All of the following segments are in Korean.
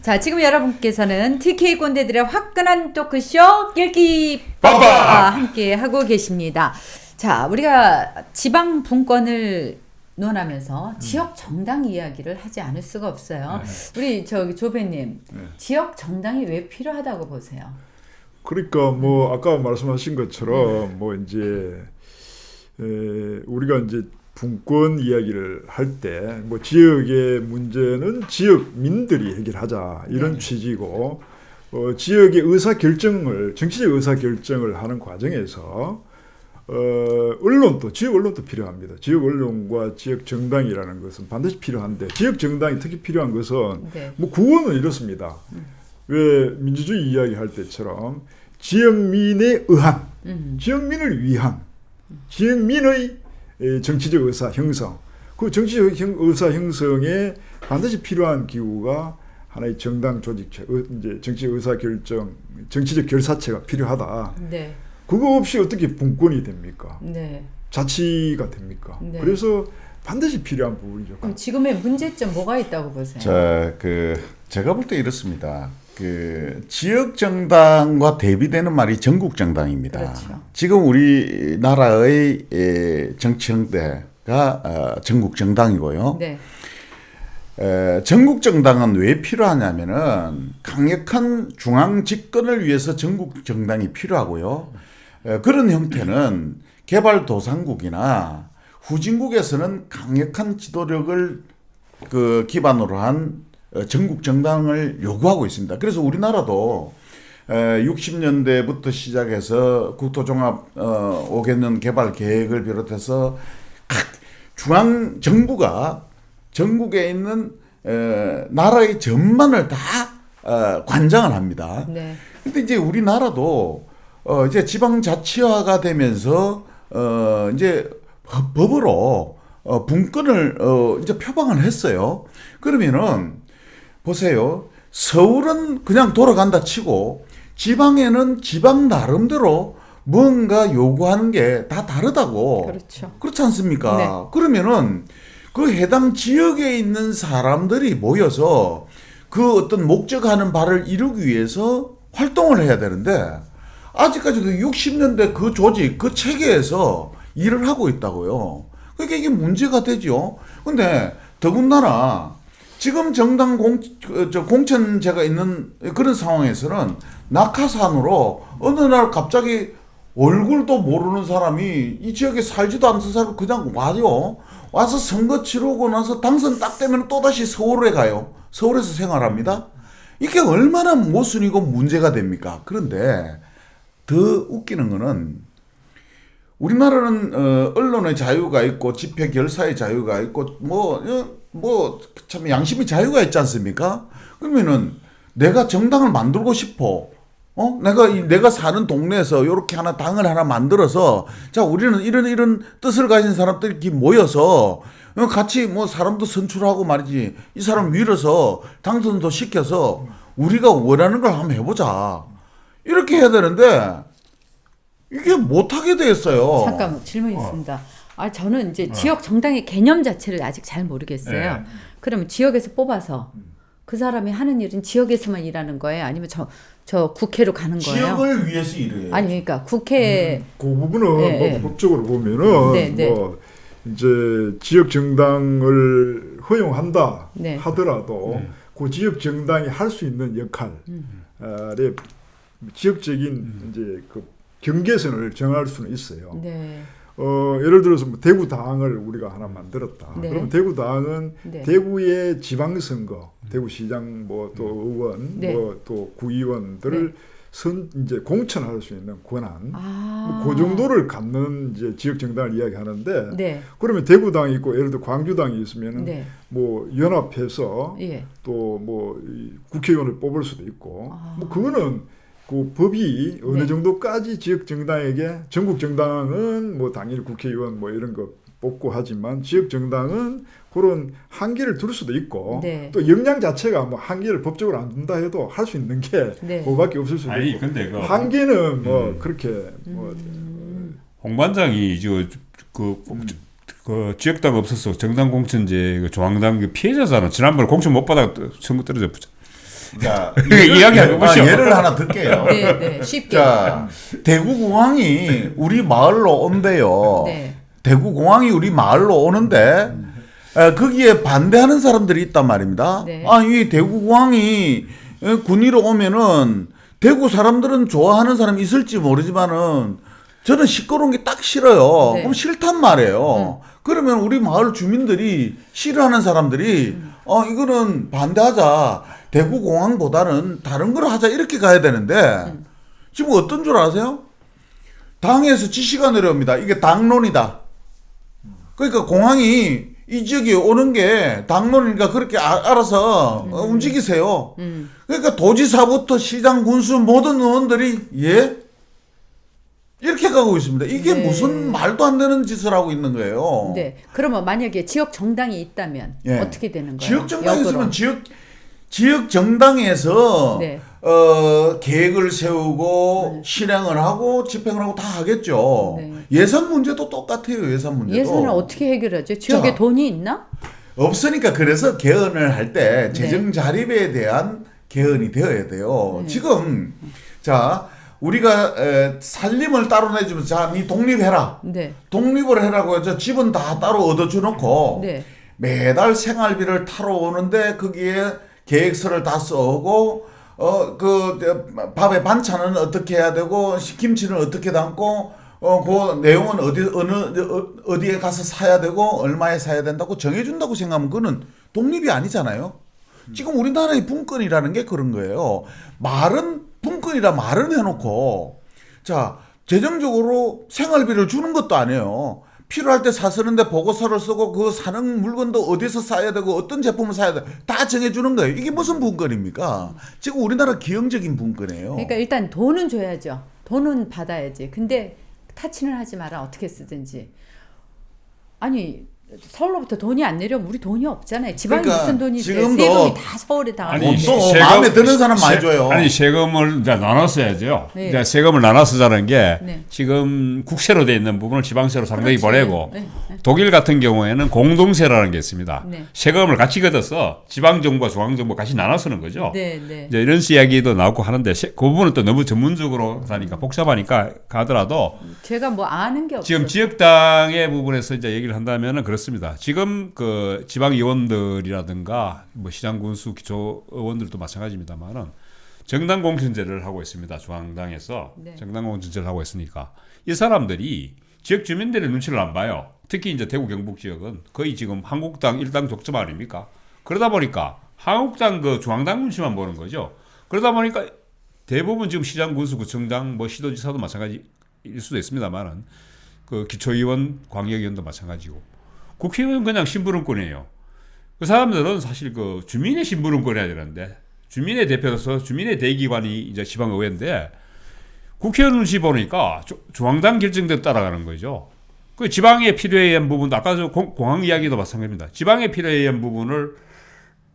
자, 지금 여러분께서는 TK 꼰대들의 화끈한 토크쇼 낄끼 빠빠 함께 하고 계십니다. 자, 우리가 지방 분권을 논하면서 지역 정당 이야기를 하지 않을 수가 없어요. 우리 저기 조배님, 지역 정당이 왜 필요하다고 보세요? 그러니까 뭐 아까 말씀하신 것처럼 뭐 이제 우리가 이제 분권 이야기를 할 때 뭐 지역의 문제는 지역민들이 해결하자 이런 취지고 지역의 의사 결정을 정치적 의사 결정을 하는 과정에서 언론도 지역 언론도 필요합니다. 지역 언론과 지역 정당이라는 것은 반드시 필요한데 지역 정당이 특히 필요한 것은 뭐 구호는 이렇습니다. 왜 민주주의 이야기할 때처럼 지역민에 의한, 지역민을 위한, 지역민의 정치적 의사 형성, 그 정치적 의사 형성에 반드시 필요한 기구가 하나의 정당 조직체, 이제 정치 의사 결정, 정치적 결사체가 필요하다. 네. 그거 없이 어떻게 분권이 됩니까? 네. 자치가 됩니까? 네. 그래서 반드시 필요한 부분이죠. 그럼 지금의 문제점 뭐가 있다고 보세요? 자, 제가 볼 때 이렇습니다. 지역 정당과 대비되는 말이 전국 정당입니다. 그렇죠. 지금 우리나라의 정치 형태가 전국 정당이고요. 네. 전국 정당은 왜 필요하냐면은 강력한 중앙 집권을 위해서 전국 정당이 필요하고요. 그런 형태는 개발도상국이나 후진국에서는 강력한 지도력을 기반으로 한 전국 정당을 요구하고 있습니다. 그래서 우리나라도 60년대부터 시작해서 국토종합 5개년 개발 계획을 비롯해서 각 중앙 정부가 전국에 있는 나라의 전반을 다 관장을 합니다. 네. 근데 이제 우리나라도 이제 지방자치화가 되면서 이제 법으로 분권을 이제 표방을 했어요. 그러면은 보세요. 서울은 그냥 돌아간다 치고 지방에는 지방 나름대로 뭔가 요구하는 게 다 다르다고. 그렇죠. 그렇지 않습니까? 네. 그러면은 그 해당 지역에 있는 사람들이 모여서 그 어떤 목적하는 바를 이루기 위해서 활동을 해야 되는데 아직까지도 60년대 그 조직, 그 체계에서 일을 하고 있다고요. 그러니까 이게 문제가 되죠. 근데 더군다나 지금 정당 공천제가 있는 그런 상황에서는 낙하산으로 어느 날 갑자기 얼굴도 모르는 사람이 이 지역에 살지도 않는 사람이 그냥 와요. 와서 선거 치르고 나서 당선 딱 되면 또다시 서울에 가요. 서울에서 생활합니다. 이게 얼마나 모순이고 문제가 됩니까? 그런데 더 웃기는 거는 우리나라는 언론의 자유가 있고 집회 결사의 자유가 있고 참 양심의 자유가 있지 않습니까? 그러면은 내가 정당을 만들고 싶어. 내가 사는 동네에서 이렇게 당을 하나 만들어서 자 우리는 이런 뜻을 가진 사람들이 모여서 같이 사람도 선출하고 말이지 이 사람 밀어서 당선도 시켜서 우리가 원하는 걸 한번 해보자 이렇게 해야 되는데 이게 못하게 됐어요. 잠깐 질문 있습니다. 저는 이제 지역 정당의 개념 자체를 아직 잘 모르겠어요. 네. 그러면 지역에서 뽑아서 그 사람이 하는 일은 지역에서만 일하는 거예요? 아니면 저 국회로 가는 거예요? 지역을 위해서 일해요. 아니 그러니까 국회 그 부분은 네. 뭐 법적으로 보면은 네. 뭐 이제 지역 정당을 허용한다 네. 하더라도 그 지역 정당이 할 수 있는 역할에 지역적인 이제 그 경계선을 정할 수는 있어요. 네. 예를 들어서 뭐 대구당을 우리가 하나 만들었다. 네. 그럼 대구당은 네. 대구의 지방선거, 대구시장 또 의원, 네. 또 구의원들을 이제 공천할 수 있는 권한, 그 정도를 갖는 이제 지역 정당을 이야기하는데, 네. 그러면 대구당이 있고 예를 들어 광주당이 있으면은 네. 뭐 연합해서 예. 또 뭐 국회의원을 뽑을 수도 있고, 뭐 그거는 그 법이 어느 네. 정도까지 지역 정당에게 전국 정당은 뭐 당일 국회의원 뭐 이런 거 뽑고 하지만 지역 정당은 그런 한계를 둘 수도 있고 네. 또 역량 자체가 뭐 한계를 법적으로 안 둔다 해도 할 수 있는 게 네. 그거밖에 없을 수도 아니 있고 근데 한계는 뭐 그렇게 뭐 홍반장이 그 지역당 없어서 정당 공천제 그 중앙당 그 피해자잖아. 지난번에 공천 못 받아 선거 떨어졌죠. 자, 이야기하고 보시죠. 예를 하나 들게요. 네, 네. 쉽게. 자, 대구공항이 우리 마을로 온대요. 네. 대구공항이 우리 마을로 오는데 거기에 반대하는 사람들이 있단 말입니다. 네. 이 대구공항이 군위로 오면은 대구 사람들은 좋아하는 사람이 있을지 모르지만은 저는 시끄러운 게 딱 싫어요. 네. 그럼 싫단 말이에요. 그러면 우리 마을 주민들이 싫어하는 사람들이 이거는 반대하자. 대구공항보다는 다른 걸 하자 이렇게 가야 되는데 지금 어떤 줄 아세요? 당에서 지시가 내려옵니다. 이게 당론이다. 그러니까 공항이 이 지역에 오는 게 당론이니까 그렇게 알아서 움직이세요. 그러니까 도지사부터 시장 군수 모든 의원들이 예? 이렇게 가고 있습니다. 이게 네. 무슨 말도 안 되는 짓을 하고 있는 거예요. 네. 그러면 만약에 지역 정당이 있다면 예. 어떻게 되는 거예요? 지역 정당이 역으로. 있으면 지역 정당에서 네. 계획을 세우고 실행을 하고 집행을 하고 다 하겠죠. 네. 예산 문제도 똑같아요. 예산 문제도. 예산을 어떻게 해결하죠? 지역에 자. 돈이 있나? 없으니까 그래서 개헌을 할 때 네. 재정 자립에 대한 개헌이 되어야 돼요. 네. 지금 자 우리가 살림을 따로 내주면 자 니 독립해라. 네. 독립을 해라고 해서 집은 다 따로 얻어주놓고 네. 매달 생활비를 타러 오는데 거기에 계획서를 다 써오고 밥에 반찬은 어떻게 해야 되고 김치는 어떻게 담고 그 내용은 어디에 가서 사야 되고 얼마에 사야 된다고 정해준다고 생각하면 그거는 독립이 아니잖아요. 지금 우리나라의 분권이라는 게 그런 거예요. 말은 분권이라 말은 해놓고 자 재정적으로 생활비를 주는 것도 아니에요. 필요할 때 사쓰는데 보고서를 쓰고 그 사는 물건도 어디서 사야 되고 어떤 제품을 사야 돼 다 정해주는 거예요. 이게 무슨 분권입니까? 지금 우리나라 기형적인 분권이에요. 그러니까 일단 돈은 줘야죠. 돈은 받아야지. 근데 타치는 하지 마라. 어떻게 쓰든지. 아니 서울로부터 돈이 안 내려면 우리 돈이 없잖아요. 지방에 그러니까 무슨 돈이 있어요. 지금도- 세금이 다 서울에 다 아니, 가는데. 또 마음에 드는 사람 많이 줘요. 아니 세금을 이제 나눴어야죠. 네. 이제 세금을 나눠서 자는 게 네. 지금 국세로 돼 있는 부분을 지방세로 상당히 그렇지. 보내고 네, 네. 독일 같은 경우에는 공동세라는 게 있습니다. 네. 세금을 같이 걷어서 지방 정부와 중앙 정부 같이 나눠 쓰는 거죠. 네, 네. 이제 이런 이야기도 나오고 하는데 그 부분은 또 너무 전문적으로 하니까 복잡하니까 가더라도 제가 뭐 아는 게 없어요. 지금 지역당의 부분에서 이제 얘기를 한다면은 그렇습니다. 지금 그 지방 의원들이라든가 뭐 시장 군수 기초 의원들도 마찬가지입니다만은 정당 공천제를 하고 있습니다. 중앙당에서 네. 정당 공천제를 하고 있으니까 이 사람들이 지역 주민들의 눈치를 안 봐요. 특히 이제 대구 경북 지역은 거의 지금 한국당 일당 독점 아닙니까? 그러다 보니까 한국당 그 중앙당 눈치만 보는 거죠. 그러다 보니까 대부분 지금 시장 군수 구청장 뭐 시도지사도 마찬가지일 수도 있습니다만은 그 기초의원 광역의원도 마찬가지고 국회의원은 그냥 심부름꾼이에요. 그 사람들은 사실 그 주민의 심부름꾼 해야 되는데 주민의 대표로서 주민의 대기관이 이제 지방의회인데 국회의원 눈치 보니까 중앙당 결정대로 따라가는 거죠. 그 지방에 필요에 의한 부분도 아까 저 공항 이야기도 마찬가지입니다. 지방에 필요에 의한 부분을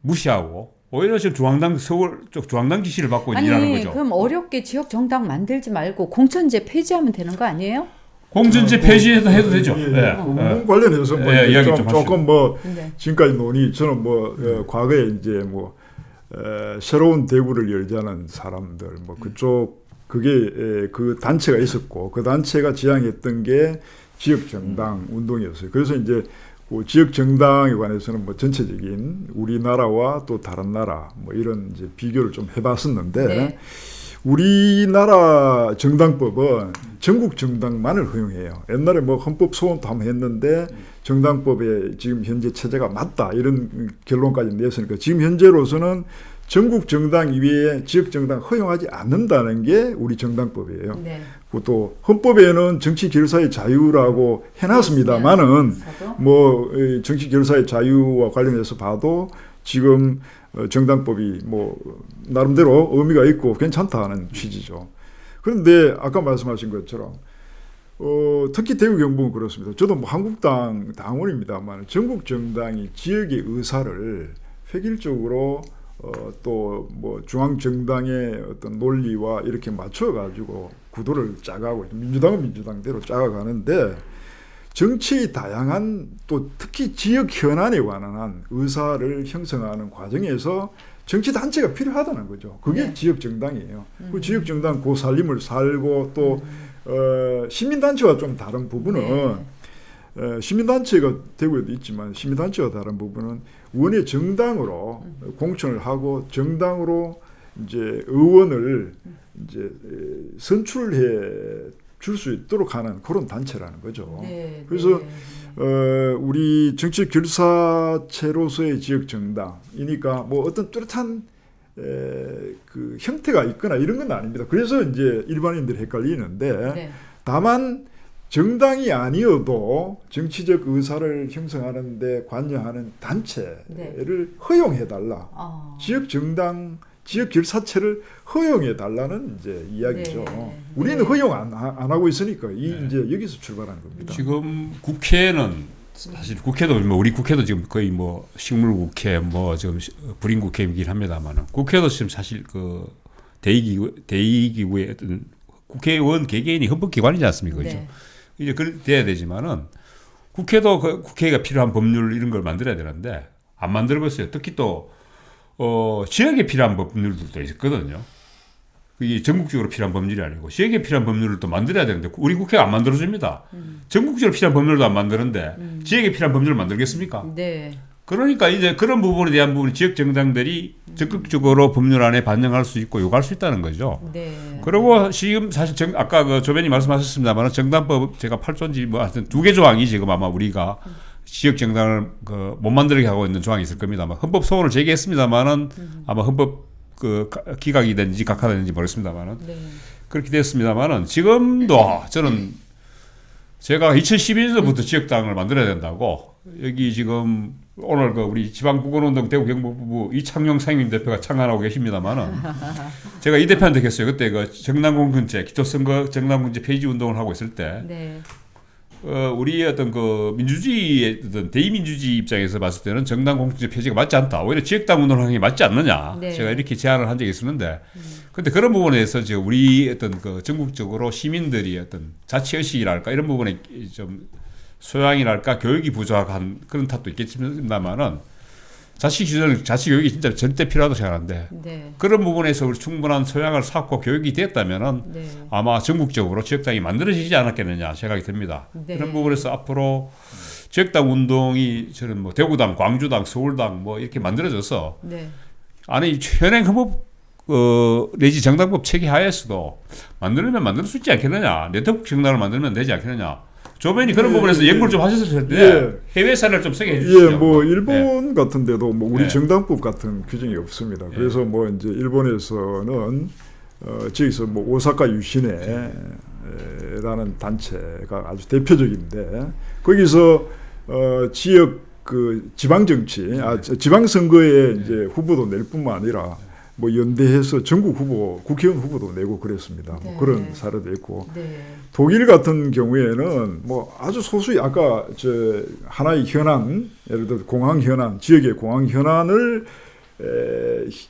무시하고 오히려 지금 중앙당 서울 쪽 중앙당 지시를 받고 일하는 거죠. 그럼 어렵게 지역 정당 만들지 말고 공천제 폐지하면 되는 거 아니에요? 공천제 폐지해도 해도 되죠. 예, 예. 그 부분 관련해서 뭐 예, 이제 이야기 좀 조금 뭐 네. 지금까지 논의 저는 뭐 과거에 이제 뭐 새로운 대구를 열자는 사람들 뭐 그쪽 그게 그 단체가 있었고 그 단체가 지향했던 게 지역 정당 운동이었어요. 그래서 이제 그 지역 정당에 관해서는 뭐 전체적인 우리나라와 또 다른 나라 뭐 이런 이제 비교를 좀 해봤었는데. 네. 우리나라 정당법은 전국 정당만을 허용해요. 옛날에 뭐 헌법 소원도 한번 했는데 정당법에 지금 현재 체제가 맞다 이런 결론까지 냈으니까 지금 현재로서는 전국 정당 이외에 지역 정당 허용하지 않는다는 게 우리 정당법이에요. 네. 또 헌법에는 정치 결사의 자유라고 해놨습니다만은 뭐 정치 결사의 자유와 관련해서 봐도 지금 정당법이 뭐 나름대로 의미가 있고 괜찮다는 취지죠. 그런데 아까 말씀하신 것처럼 특히 대구 경북은 그렇습니다. 저도 뭐 한국당 당원입니다만 전국 정당이 지역의 의사를 획일적으로 또 뭐 중앙 정당의 어떤 논리와 이렇게 맞춰 가지고 구도를 짜가고 민주당은 민주당대로 짜가가는데 정치의 다양한 또 특히 지역 현안에 관한 의사를 형성하는 과정에서 정치 단체가 필요하다는 거죠. 그게 네. 지역 정당이에요. 그 지역 정당 그 살림을 살고 또 시민 단체와 좀 다른 부분은 시민 단체가 대구에도 있지만 시민 단체와 다른 부분은 원의 정당으로 공천을 하고 정당으로 이제 의원을 이제 선출해 줄 수 있도록 하는 그런 단체라는 거죠. 네, 그래서 네. 우리 정치 결사체로서의 지역 정당이니까 뭐 어떤 뚜렷한 그 형태가 있거나 이런 건 아닙니다. 그래서 이제 일반인들이 헷갈리는데 네. 다만 정당이 아니어도 정치적 의사를 형성하는 데 관여하는 단체를 네. 허용해달라. 아. 지역 정당, 지역 결사체를 허용해달라는 이제 이야기죠. 네. 우리는 네. 허용 안 하고 있으니까 네. 이제 여기서 출발한 겁니다. 지금 국회는 사실 국회도 뭐 우리 국회도 지금 거의 뭐 식물국회 뭐 지금 불임국회이긴 합니다만은 국회도 지금 사실 그 대의기구의 어떤 국회의원 개개인이 헌법기관이지 않습니까? 그죠? 네. 이제 그렇게 돼야 되지만은 국회도 국회가 필요한 법률 이런 걸 만들어야 되는데 안 만들고 있어요. 특히 또 지역에 필요한 법률들도 있거든요. 이게 전국적으로 필요한 법률이 아니고 지역에 필요한 법률을 또 만들어야 되는데 우리 국회가 안 만들어줍니다. 전국적으로 필요한 법률도 안 만드는데 지역에 필요한 법률을 만들겠습니까? 네. 그러니까 이제 그런 부분에 대한 부분이 지역 정당들이 적극적으로 법률 안에 반영할 수 있고 요구할 수 있다는 거죠. 네. 그리고 지금 사실 아까 그 조변이 말씀하셨습니다만 정당법 제가 8조인지 뭐 하여튼 2개 조항이 지금 아마 우리가 지역 정당을 그 못 만들게 하고 있는 조항이 있을 겁니다만 헌법 소원을 제기했습니다만은 아마 헌법 그 기각이 된지 각하됐는지 모르겠습니다만은 네. 그렇게 됐습니다만은 지금도 저는 제가 2012년부터 지역당을 만들어야 된다고 여기 지금 오늘 그 우리 지방국원운동 대구 경북부 이창용 상임 대표가 참관하고 계십니다만은 제가 이 대표한테 했어요. 그때 그 정당공천제 기초선거 정당공천제 폐지 운동을 하고 있을 때 네. 우리의 어떤 그 민주주의의 어떤 대의민주주의 입장에서 봤을 때는 정당공천제 폐지가 맞지 않다. 오히려 지역당 운동을 하는 게 맞지 않느냐. 네. 제가 이렇게 제안을 한 적이 있었는데, 근데 그런 부분에 대해서 지금 우리 어떤 그 전국적으로 시민들이 어떤 자치의식이랄까 이런 부분에 좀 소양이랄까 교육이 부족한 그런 탓도 있겠습니다만은 자치 교육이 진짜 절대 필요하다고 생각하는데 네. 그런 부분에서 우리 충분한 소양을 쌓고 교육이 됐다면은 네. 아마 전국적으로 지역당이 만들어지지 않았겠느냐 생각이 듭니다. 네. 그런 부분에서 앞으로 지역당 운동이 저는 뭐 대구당, 광주당, 서울당 뭐 이렇게 만들어져서 네. 안에 현행 헌법 내지 정당법 체계 하에서도 만들면 만들 수 있지 않겠느냐, 네트워크 정당을 만들면 되지 않겠느냐. 조변이 그런 부분에서 연구를 좀 하셨을 텐데 해외 사례를 좀 소개해 주시죠. 예, 뭐 일본 같은 데도 뭐 우리 네. 정당법 같은 규정이 없습니다. 그래서 뭐 이제 일본에서는 저기서 뭐 오사카 유시네라는 단체가 아주 대표적인데 거기서 지역 그 지방 정치, 지방 선거에 이제 후보도 낼 뿐만 아니라 뭐 연대해서 전국 후보, 국회의원 후보도 내고 그랬습니다. 네. 뭐 그런 사례도 있고. 네. 독일 같은 경우에는 뭐 아주 소수의 아까 저 하나의 현안, 예를 들어 공항 현안, 지역의 공항 현안을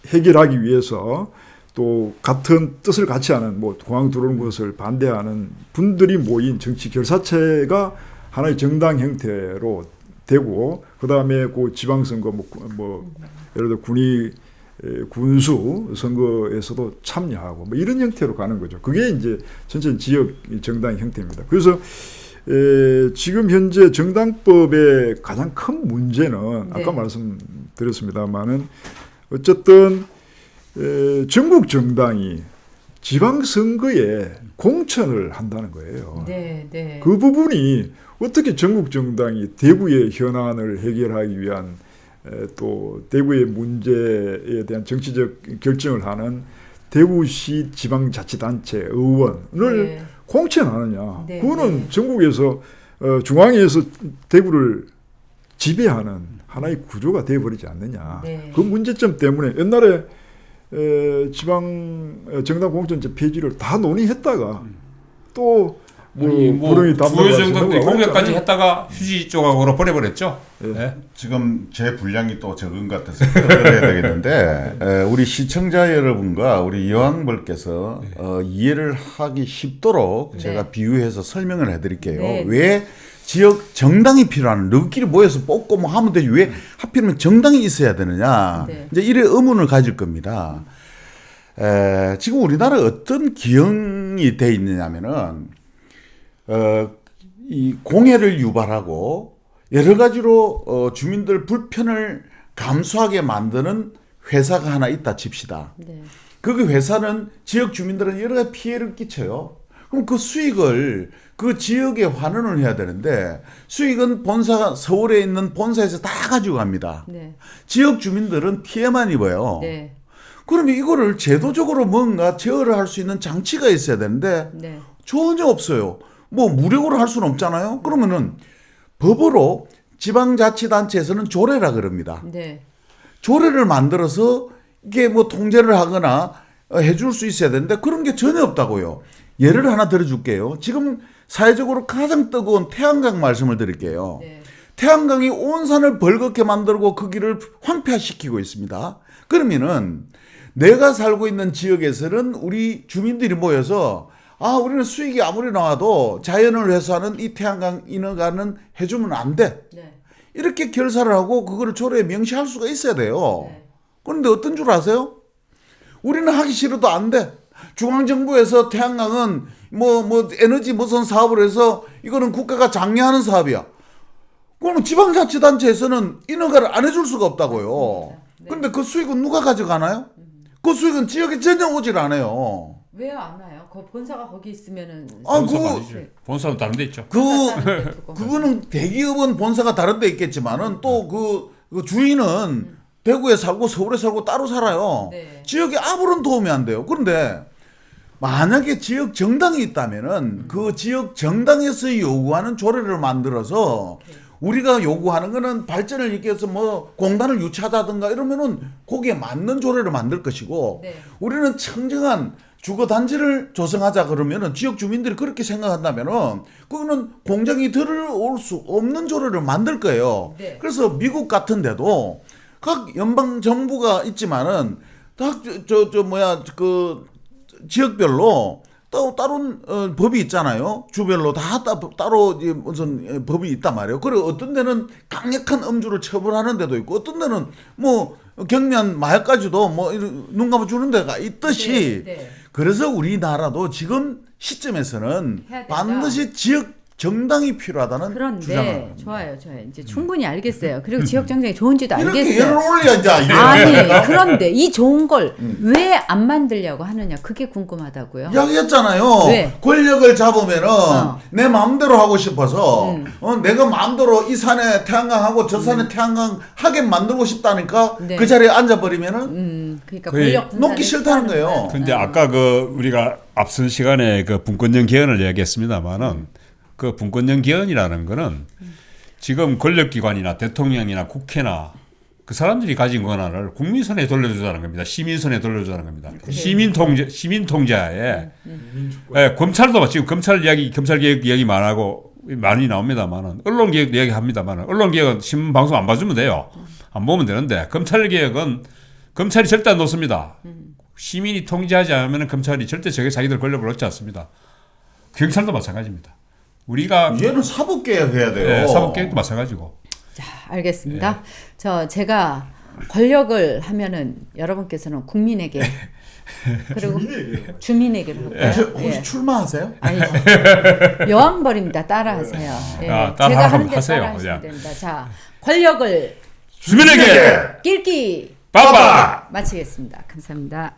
해결하기 위해서 또 같은 뜻을 같이 하는 뭐 공항 들어오는 것을 반대하는 분들이 모인 정치 결사체가 하나의 정당 형태로 되고 그다음에 그 지방선거 뭐 예를 들어 군수 선거에서도 참여하고 뭐 이런 형태로 가는 거죠. 그게 이제 전체 지역 정당 형태입니다. 그래서 지금 현재 정당법의 가장 큰 문제는 네. 아까 말씀드렸습니다만은 어쨌든 전국 정당이 지방 선거에 공천을 한다는 거예요. 네. 네. 그 부분이 어떻게 전국 정당이 대구의 현안을 해결하기 위한 또 대구의 문제에 대한 정치적 결정을 하는 대구시 지방자치단체 의원을 네. 공천하느냐. 네, 그거는 네. 전국에서 중앙에서 대구를 지배하는 하나의 구조가 되어버리지 않느냐. 네. 그 문제점 때문에 옛날에 지방 정당 공천제 폐지를 다 논의했다가 또 뭐 불응이 부여정당도 공격까지 했다가 휴지 조각으로 보내버렸죠. 예. 네. 지금 제 분량이 또 적은 것 같아서 해야 되겠는데 우리 시청자 여러분과 우리 여왕벌께서 이해를 하기 쉽도록 네. 제가 비유해서 설명을 해드릴게요. 네. 왜 지역 정당이 필요한 너희끼리 모여서 뽑고 뭐 하면 되지 왜 하필이면 정당이 있어야 되느냐 네. 이제 이래 의문을 가질 겁니다. 지금 우리나라 어떤 기형이 돼 있느냐면은 이 공해를 유발하고 여러 가지로 주민들 불편을 감수하게 만드는 회사가 하나 있다 칩시다. 네. 그 회사는 지역 주민들은 여러 가지 피해를 끼쳐요. 그럼 그 수익을 그 지역에 환원을 해야 되는데 수익은 본사 서울에 있는 본사에서 다 가지고 갑니다. 네. 지역 주민들은 피해만 입어요. 네. 그러면 이거를 제도적으로 뭔가 제어를 할 수 있는 장치가 있어야 되는데 네. 전혀 없어요. 뭐 무력으로 할 수는 없잖아요. 그러면은 법으로 지방자치단체에서는 조례라 그럽니다. 네. 조례를 만들어서 이게 뭐 통제를 하거나 해줄 수 있어야 되는데 그런 게 전혀 없다고요. 예를 하나 들어줄게요. 지금 사회적으로 가장 뜨거운 태양광 말씀을 드릴게요. 네. 태양광이 온 산을 벌겋게 만들고 그 길을 황폐화시키고 있습니다. 그러면은 내가 살고 있는 지역에서는 우리 주민들이 모여서 우리는 수익이 아무리 나와도 자연을 회수하는 이 태양광 인허가는 해주면 안 돼. 네. 이렇게 결사를 하고 그거를 조례에 명시할 수가 있어야 돼요. 네. 그런데 어떤 줄 아세요? 우리는 하기 싫어도 안 돼. 중앙정부에서 태양광은 뭐 에너지 무슨 사업을 해서 이거는 국가가 장려하는 사업이야. 그러면 지방자치단체에서는 인허가를 안 해줄 수가 없다고요. 네. 그런데 그 수익은 누가 가져가나요? 그 수익은 지역에 전혀 오질 않아요. 왜 안 와요? 그 본사가 거기 있으면은 본사가 아니죠. 본사는 다른 데 있죠. 그거는 대기업은 본사가 다른 데 있겠지만은 또 그 주인은 대구에 살고 서울에 살고 따로 살아요. 네. 지역에 아무런 도움이 안 돼요. 그런데 만약에 지역 정당이 있다면은 그 지역 정당에서 요구하는 조례를 만들어서 우리가 요구하는 거는 발전을 일으켜서 뭐 공단을 유치하다든가 이러면은 거기에 맞는 조례를 만들 것이고 네. 우리는 청정한 주거단지를 조성하자 그러면은 지역 주민들이 그렇게 생각한다면은 그거는 공장이 들어올 수 없는 조례를 만들 거예요. 네. 그래서 미국 같은 데도 각 연방 정부가 있지만은 그 지역별로 따로 법이 있잖아요. 주별로 다 따로 무슨 법이 있단 말이에요. 그리고 어떤 데는 강력한 음주를 처벌하는 데도 있고 어떤 데는 뭐 경미한 마약까지도 뭐 눈 감아주는 데가 있듯이 네, 네. 그래서 우리나라도 지금 시점에서는 해야 된다. 반드시 지역 정당이 필요하다는 그런데 주장을 좋아요. 이제 충분히 알겠어요. 그리고 지역 정당이 좋은지도 이렇게 알겠어요. 예를 올려 이제 아니 그런데 이 좋은 걸 왜 안 만들려고 하느냐 그게 궁금하다고요. 이야기했잖아요. 왜? 권력을 잡으면은 내 마음대로 하고 싶어서 내가 마음대로 이 산에 태양광하고 저 산에 태양광 하게 만들고 싶다니까 네. 그 자리에 앉아버리면은 그러니까 거의 권력 분산을 놓기 싫다는 거예요. 근데 아까 우리가 앞선 시간에 그 분권형 개헌을 이야기했습니다만은 그 분권형 개헌이라는 거는 지금 권력기관이나 대통령이나 국회나 그 사람들이 가진 권한을 국민 손에 돌려주자는 겁니다. 시민 손에 돌려주자는 겁니다. 시민 통제하에 검찰도 지금 검찰 개혁 이야기 많이 나옵니다만은 언론 개혁 이야기 합니다만은 언론 개혁은 신문 방송 안 봐주면 돼요. 안 보면 되는데 검찰 개혁은 검찰이 절대 안 놓습니다. 시민이 통제하지 않으면 검찰이 절대 자기들 권력을 얻지 않습니다. 경찰도 마찬가지입니다. 우리가 얘는 사법개혁 해야 돼요. 네, 사법개혁도 마찬가지고. 자, 알겠습니다. 제가 권력을 하면은 여러분께서는 국민에게 그리고 주민에게로 할까요? 혹시 출마하세요? 아니죠. 여왕벌입니다. 따라하세요. 따라 제가 하는데 하세요. 따라하시면 됩니다. 자, 권력을 주민에게 낄끼 빠빠 마치겠습니다. 감사합니다.